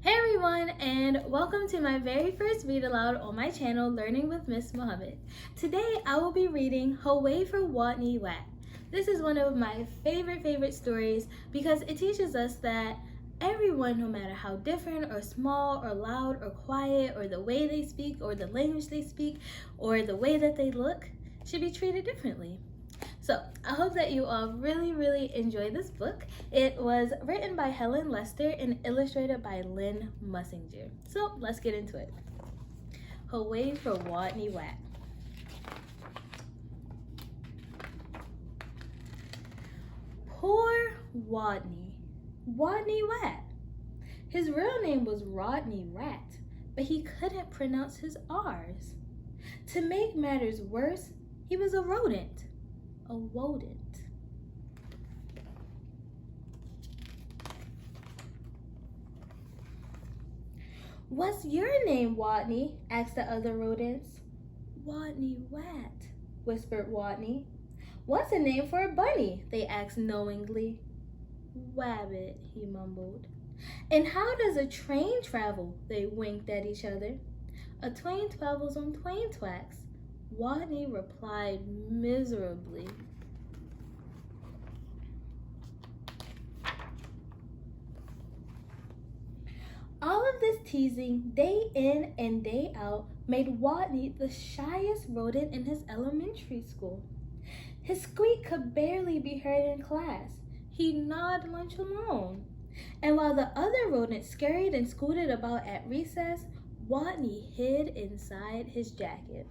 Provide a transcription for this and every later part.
Hey everyone, and welcome to my very first read aloud on my channel, Learning with Miss Muhammad. Today I will be reading Hooway for Wodney Wat. This is one of my favorite stories because it teaches us that everyone, no matter how different or small or loud or quiet or the way they speak or the language they speak or the way that they look, should be treated differently. So I hope that you all really enjoy this book. It was written by Helen Lester and illustrated by Lynn Mussinger. So let's get into it. Hooway for Wodney Wat. Poor Wodney Wat. His real name was Wodney Wat, but he couldn't pronounce his R's. To make matters worse, he was a rodent. A rodent. What's your name, Wodney? Asked the other rodents. Wodney Wat, whispered Wodney. What's a name for a bunny? They asked knowingly. Wabbit, he mumbled. And how does a train travel? They winked at each other. A twain travels on twain tracks. Wodney replied miserably. All of this teasing, day in and day out, made Wodney the shyest rodent in his elementary school. His squeak could barely be heard in class. He gnawed lunch alone. And while the other rodents scurried and scooted about at recess, Wodney hid inside his jacket.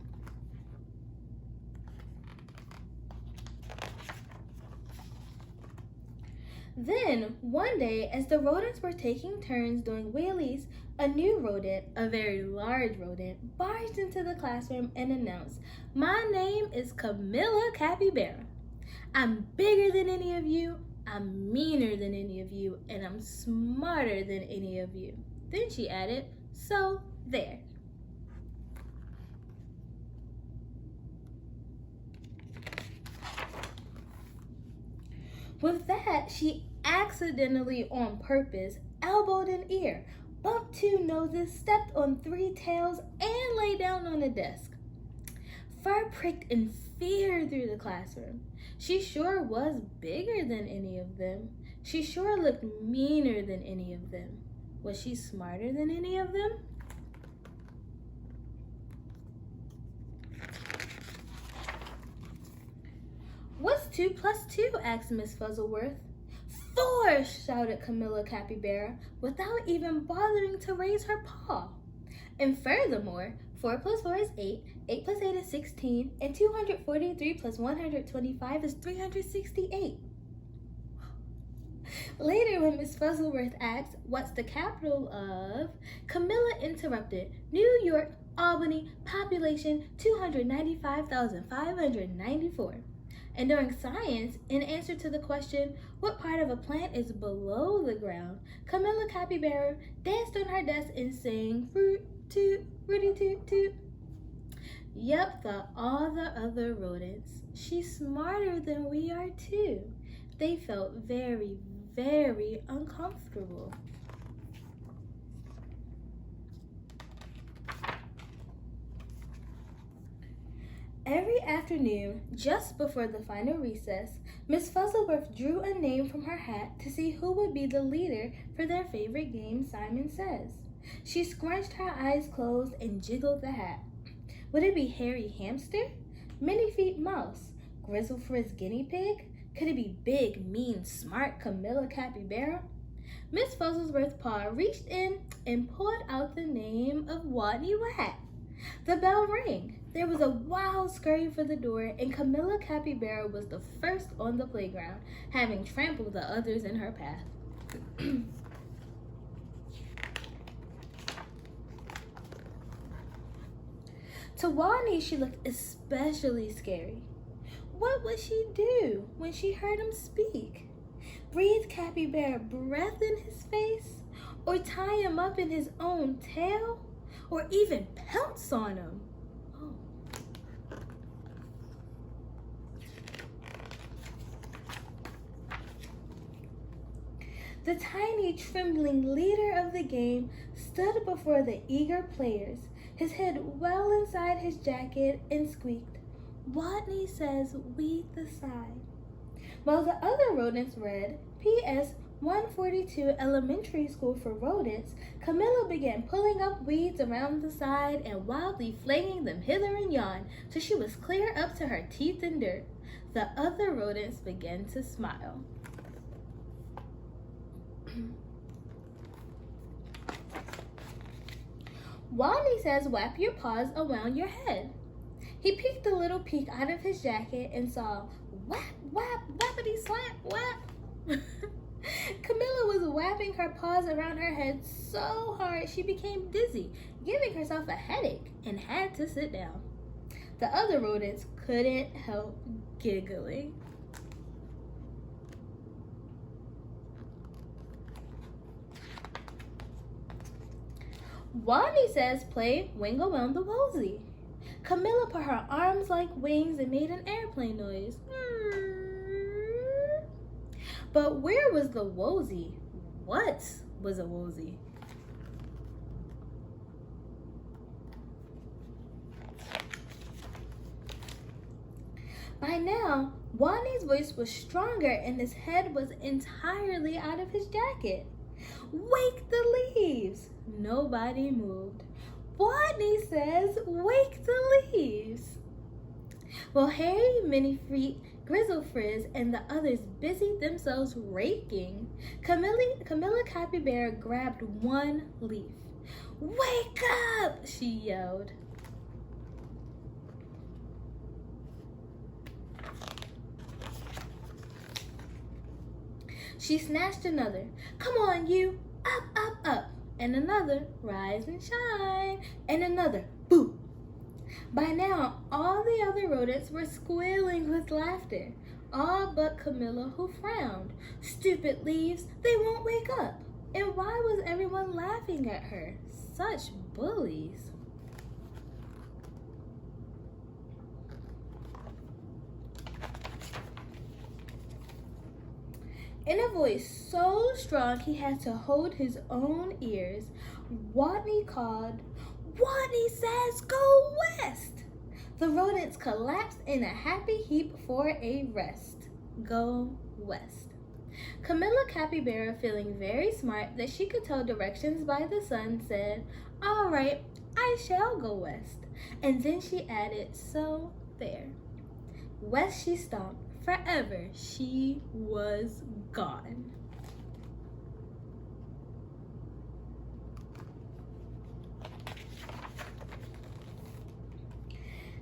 Then, one day, as the rodents were taking turns doing wheelies, a new rodent, a very large rodent, barged into the classroom and announced, "My name is Camilla Capybara. I'm bigger than any of you, I'm meaner than any of you, and I'm smarter than any of you." Then she added, "So, there." With that, she accidentally, on purpose, elbowed an ear, bumped two noses, stepped on three tails, and lay down on a desk. Fur pricked in fear through the classroom. She sure was bigger than any of them. She sure looked meaner than any of them. Was she smarter than any of them? "What's 2 plus 2? Asked Miss Fuzzleworth. "4!" shouted Camilla Capybara, without even bothering to raise her paw. "And furthermore, 4 plus 4 is 8, 8 plus 8 is 16, and 243 plus 125 is 368. Later, when Miss Fuzzleworth asked, "What's the capital of?" Camilla interrupted, "New York, Albany, population 295,594. And during science, in answer to the question, "What part of a plant is below the ground?" Camilla Capybara danced on her desk and sang, "Root toot, rooty toot toot." Yep, thought all the other rodents. She's smarter than we are too. They felt very uncomfortable. Every afternoon, just before the final recess, Miss Fuzzleworth drew a name from her hat to see who would be the leader for their favorite game, Simon Says. She scrunched her eyes closed and jiggled the hat. Would it be Hairy Hamster? Many Feet Mouse? Grizzle Frizz Guinea Pig? Could it be big, mean, smart Camilla Capybara? Miss Fuzzleworth's paw reached in and pulled out the name of Wodney Wat. The bell rang. There was a wild scurry for the door, and Camilla Capybara was the first on the playground, having trampled the others in her path. To Wodney, she looked especially scary. What would she do when she heard him speak? Breathe Capybara breath in his face? Or tie him up in his own tail? Or even pounce on him? The tiny, trembling leader of the game stood before the eager players, his head well inside his jacket, and squeaked, "Wodney says we decide." While the other rodents read, P.S. 142 Elementary School for Rodents, Camilla began pulling up weeds around the side and wildly flinging them hither and yon till she was clear up to her teeth in dirt. The other rodents began to smile. Wodney says, "Wrap your paws around your head." He peeked a little peek out of his jacket and saw, "Whap, whap, whappity slap, whap." Camilla was wrapping her paws around her head so hard she became dizzy, giving herself a headache, and had to sit down. The other rodents couldn't help giggling. Wodney says, "Play Wing Around the Wosey." Camilla put her arms like wings and made an airplane noise. But where was the wosey? What was a wosey? By now, Wodney's voice was stronger and his head was entirely out of his jacket. "Wake the leaves!" Nobody moved. Wodney says, "Wake the leaves!" Well, Harry, Minifreet, Grizzle Frizz, and the others busied themselves raking. Camilla Capybara grabbed one leaf. "Wake up!" she yelled. She snatched another. "Come on, you! Up, up, up!" And another, "Rise and shine!" And another, "Boo!" By now, all the other rodents were squealing with laughter, all but Camilla, who frowned. Stupid leaves, they won't wake up. And why was everyone laughing at her? Such bullies. In a voice so strong he had to hold his own ears, Wodney called, "Wodney says go west!" The rodents collapsed in a happy heap for a rest. Go west. Camilla Capybara, feeling very smart that she could tell directions by the sun, said, "All right, I shall go west." And then she added, "So there." West she stomped. Forever she was gone.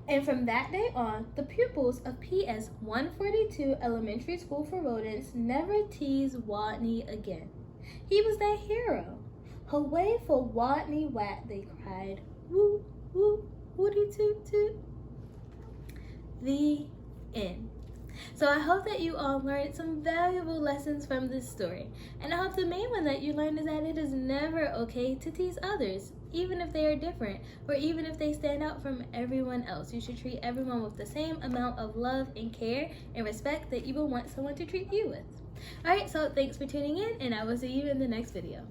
And from that day on, the pupils of PS 142 Elementary School for Rodents never teased Wodney again. He was their hero. "Hooway for Wodney Wat," they cried. "Woo, woo, woody toot toot." The end. So I hope that you all learned some valuable lessons from this story. And I hope the main one that you learned is that it is never okay to tease others, even if they are different, or even if they stand out from everyone else. You should treat everyone with the same amount of love and care and respect that you would want someone to treat you with. Alright, so thanks for tuning in, and I will see you in the next video.